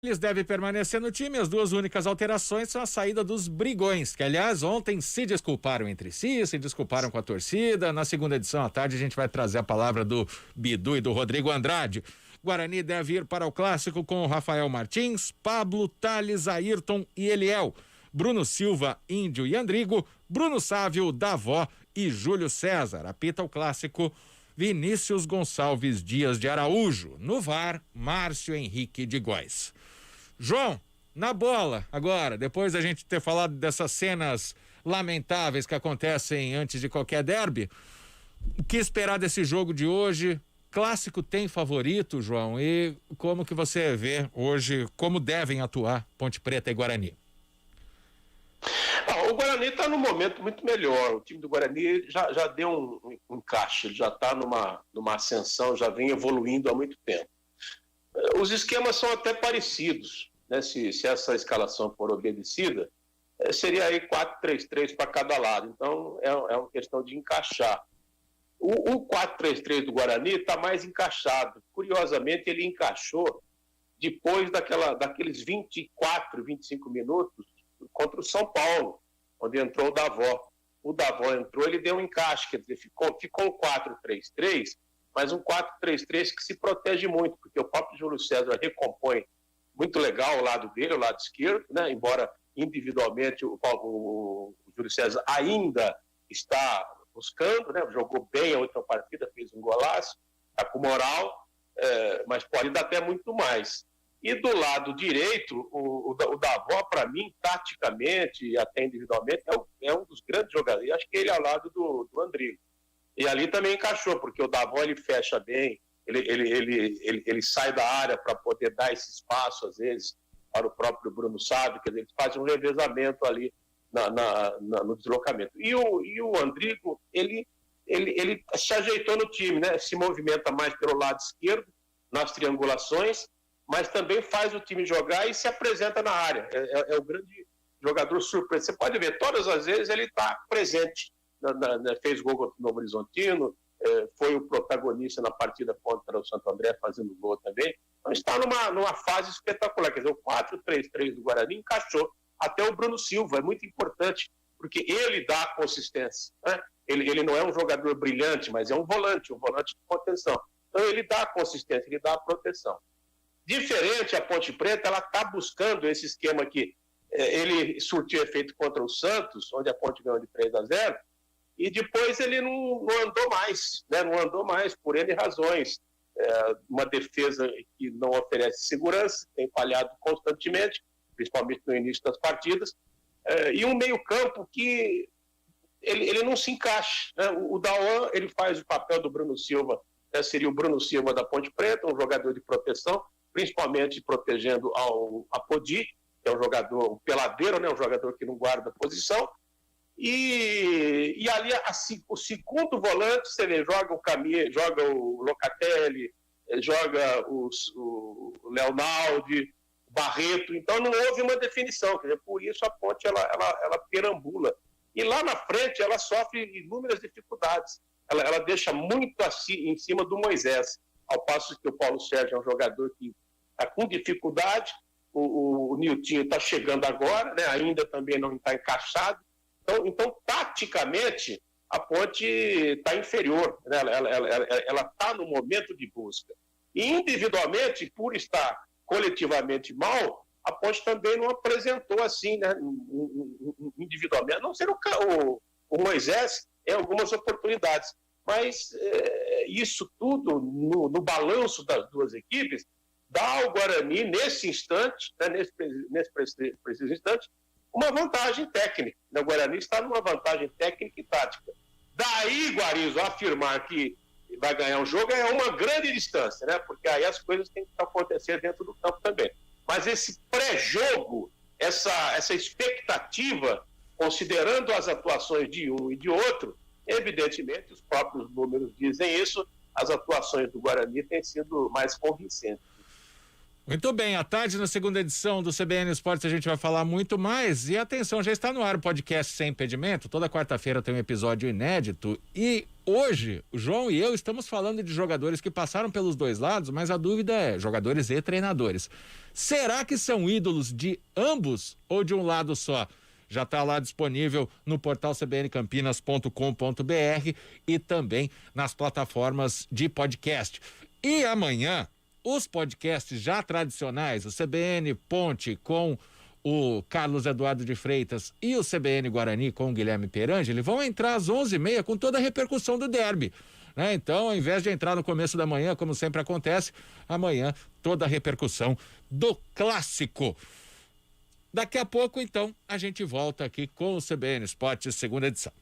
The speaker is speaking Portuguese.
Eles devem permanecer no time. As duas únicas alterações são a saída dos brigões, que aliás ontem se desculparam entre si, se desculparam com a torcida. Na segunda edição à tarde a gente vai trazer a palavra do Bidu e do Rodrigo Andrade. Guarani deve ir para o clássico com o Rafael Martins, Pablo, Thales, Ayrton e Eliel, Bruno Silva, Índio e Andrigo, Bruno Sávio, Davó e Júlio César. Apita o clássico Vinícius Gonçalves Dias de Araújo. No VAR, Márcio Henrique de Góes. João, na bola agora, depois da gente ter falado dessas cenas lamentáveis que acontecem antes de qualquer derby, o que esperar desse jogo de hoje? Clássico tem favorito, João? E como que você vê hoje, como devem atuar Ponte Preta e Guarani? O Guarani está num momento muito melhor. O time do Guarani já deu um encaixe, ele já está numa ascensão, já vem evoluindo há muito tempo. Os esquemas são até parecidos, né? Se essa escalação for obedecida, seria aí 4-3-3 para cada lado. Então é uma questão de encaixar. O 4-3-3 do Guarani está mais encaixado. Curiosamente, ele encaixou depois daqueles 24, 25 minutos contra o São Paulo, onde entrou o Davó. O Davó entrou, ele deu um encaixe, quer dizer, ficou um 4-3-3, mas um 4-3-3 que se protege muito, porque o próprio Júlio César recompõe muito legal o lado dele, o lado esquerdo, né? Embora individualmente o Júlio César ainda está buscando, né? Jogou bem a outra partida, fez um golaço, está com moral, mas pode dar até muito mais. E do lado direito, o Davó, para mim, taticamente e até individualmente, é um dos grandes jogadores. Eu acho que ele é ao lado do Andrigo. E ali também encaixou, porque o Davó ele fecha bem, ele sai da área para poder dar esse espaço, às vezes, para o próprio Bruno Sávio, quer dizer, ele faz um revezamento ali no deslocamento. E o Andrigo, ele se ajeitou no time, né? Se movimenta mais pelo lado esquerdo, nas triangulações, mas também faz o time jogar e se apresenta na área. É o grande jogador surpresa. Você pode ver, todas as vezes ele está presente. Fez gol contra o Novo Horizontino, foi o protagonista na partida contra o Santo André, fazendo gol também. Então está numa fase espetacular. Quer dizer, o 4-3-3 do Guarani encaixou. Até o Bruno Silva, é muito importante, porque ele dá consistência. Né? Ele não é um jogador brilhante, mas é um volante de contenção. Então ele dá consistência, ele dá proteção. Diferente, a Ponte Preta, ela está buscando esse esquema que ele surtiu efeito contra o Santos, onde a Ponte ganhou de 3-0, e depois ele não andou mais, né? Não andou mais, por N razões. Uma defesa que não oferece segurança, tem falhado constantemente, principalmente no início das partidas, e um meio-campo que ele não se encaixa. Né? O Dawan, ele faz o papel do Bruno Silva, né? Seria o Bruno Silva da Ponte Preta, um jogador de proteção, principalmente protegendo ao Apodi, que é um jogador, um peladeiro, né? Um jogador que não guarda posição. E ali o segundo volante, você vê, joga o Camille, joga o Locatelli, joga o Leonaldi, o Barreto. Então não houve uma definição, quer dizer, por isso a Ponte ela perambula. E lá na frente ela sofre inúmeras dificuldades. Ela deixa muito em cima do Moisés, ao passo que o Paulo Sérgio é um jogador que está com dificuldade, o Niltinho está chegando agora, né? Ainda também não está encaixado. Então, taticamente, a Ponte está inferior, né? Ela está no momento de busca. E individualmente, por estar coletivamente mal, a Ponte também não apresentou assim, né? Individualmente, a não ser o Moisés em algumas oportunidades. Mas isso tudo, no balanço das duas equipes, dá ao Guarani, nesse instante, né, nesse preciso instante, uma vantagem técnica. O Guarani está numa vantagem técnica e tática. Daí, Guarizo, afirmar que vai ganhar um jogo é uma grande distância, né? Porque aí as coisas têm que acontecer dentro do campo também. Mas esse pré-jogo, essa expectativa, considerando as atuações de um e de outro, evidentemente, os próprios números dizem isso, as atuações do Guarani têm sido mais convincentes. Muito bem, à tarde na segunda edição do CBN Esportes a gente vai falar muito mais e atenção, já está no ar o podcast Sem Impedimento, toda quarta-feira tem um episódio inédito e hoje o João e eu estamos falando de jogadores que passaram pelos dois lados, mas a dúvida é, jogadores e treinadores, será que são ídolos de ambos ou de um lado só? Já está lá disponível no portal cbncampinas.com.br e também nas plataformas de podcast. E amanhã os podcasts já tradicionais, o CBN Ponte com o Carlos Eduardo de Freitas e o CBN Guarani com o Guilherme Perangeli vão entrar às 11h30 com toda a repercussão do derby, né? Então, ao invés de entrar no começo da manhã, como sempre acontece, amanhã toda a repercussão do clássico. Daqui a pouco, então, a gente volta aqui com o CBN Esportes, segunda edição.